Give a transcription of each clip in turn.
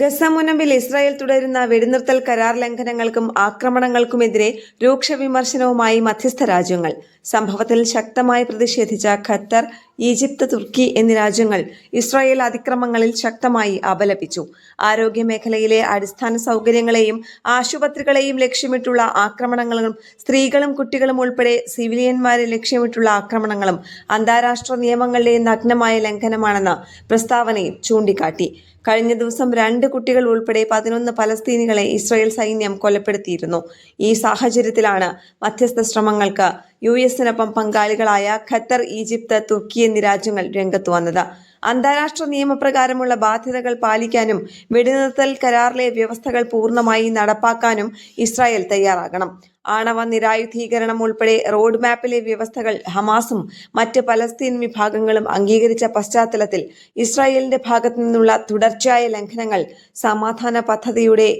Gaza മുനമ്പിൽ Israel തുടരുന്ന വെടിനിർത്തൽ കരാർ ലംഘനങ്ങൾക്കും ആക്രമണങ്ങൾക്കുമെതിരെ രൂക്ഷ വിമർശനവുമായി മധ്യസ്ഥ രാജ്യങ്ങൾ. സംഭവത്തിൽ ശക്തമായി പ്രതിഷേധിച്ച ഖത്തർ, ഈജിപ്ത്, തുർക്കി എന്നീ രാജ്യങ്ങൾ ഇസ്രായേൽ അതിക്രമങ്ങളിൽ ശക്തമായി അപലപിച്ചു. ആരോഗ്യമേഖലയിലെ അടിസ്ഥാന സൗകര്യങ്ങളെയും ആശുപത്രികളെയും ലക്ഷ്യമിട്ടുള്ള ആക്രമണങ്ങളും സ്ത്രീകളും കുട്ടികളും ഉൾപ്പെടെ സിവിലിയന്മാരെ ലക്ഷ്യമിട്ടുള്ള ആക്രമണങ്ങളും അന്താരാഷ്ട്ര നിയമങ്ങളുടെ നഗ്നമായ ലംഘനമാണെന്ന് പ്രസ്താവനയിൽ ചൂണ്ടിക്കാട്ടി. കഴിഞ്ഞ ദിവസം 2 കുട്ടികൾ ഉൾപ്പെടെ 11 പലസ്തീനികളെ ഇസ്രായേൽ സൈന്യം കൊലപ്പെടുത്തിയിരുന്നു. ഈ സാഹചര്യത്തിലാണ് മധ്യസ്ഥ ശ്രമങ്ങൾക്ക് യുഎസിനൊപ്പം പങ്കാളികളായ ഖത്തർ, ഈജിപ്ത്, തുർക്കി എന്നീ രാജ്യങ്ങൾ രംഗത്തു വന്നത്. അന്താരാഷ്ട്ര നിയമപ്രകാരമുള്ള ബാധ്യതകൾ പാലിക്കാനും വെടിനിർത്തൽ കരാറിലെ വ്യവസ്ഥകൾ പൂർണ്ണമായി നടപ്പാക്കാനും ഇസ്രായേൽ തയ്യാറാകണം. ആണവ നിരായുധീകരണം ഉൾപ്പെടെ റോഡ് മാപ്പിലെ വ്യവസ്ഥകൾ ഹമാസും മറ്റ് പലസ്തീൻ വിഭാഗങ്ങളും അംഗീകരിച്ച പശ്ചാത്തലത്തിൽ ഇസ്രായേലിന്റെ ഭാഗത്തു നിന്നുള്ള തുടർച്ചയായ ലംഘനങ്ങൾ സമാധാന പദ്ധതിയുടെ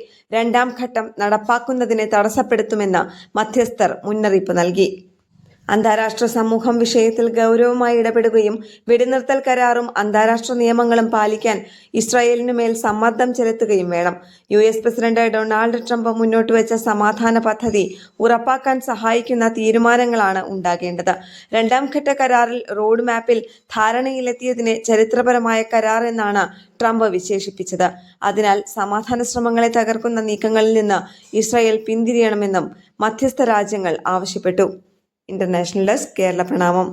2ാം ഘട്ടം നടപ്പാക്കുന്നതിനെ തടസ്സപ്പെടുത്തുമെന്ന് മധ്യസ്ഥർ മുന്നറിയിപ്പ് നൽകി. അന്താരാഷ്ട്ര സമൂഹം വിഷയത്തിൽ ഗൗരവമായി ഇടപെടുകയും വെടിനിർത്തൽ കരാറും അന്താരാഷ്ട്ര നിയമങ്ങളും പാലിക്കാൻ ഇസ്രായേലിനുമേൽ സമ്മർദ്ദം ചെലുത്തുകയും വേണം. US പ്രസിഡന്റ് ഡൊണാൾഡ് ട്രംപ് മുന്നോട്ടുവച്ച സമാധാന പദ്ധതി ഉറപ്പാക്കാൻ സഹായിക്കുന്ന തീരുമാനങ്ങളാണ് ഉണ്ടാകേണ്ടത്. 2ാം ഘട്ട കരാറിൽ റോഡ് മാപ്പിൽ ധാരണയിലെത്തിയതിനെ ചരിത്രപരമായ കരാർ എന്നാണ് ട്രംപ് വിശേഷിപ്പിച്ചത്. അതിനാൽ സമാധാന ശ്രമങ്ങളെ തകർക്കുന്ന നീക്കങ്ങളിൽ നിന്ന് ഇസ്രായേൽ പിന്തിരിയണമെന്നും മധ്യസ്ഥ രാജ്യങ്ങൾ ആവശ്യപ്പെട്ടു. ഇന്റർനാഷണൽ ഡെസ്ക്, കേരള പ്രണാമം.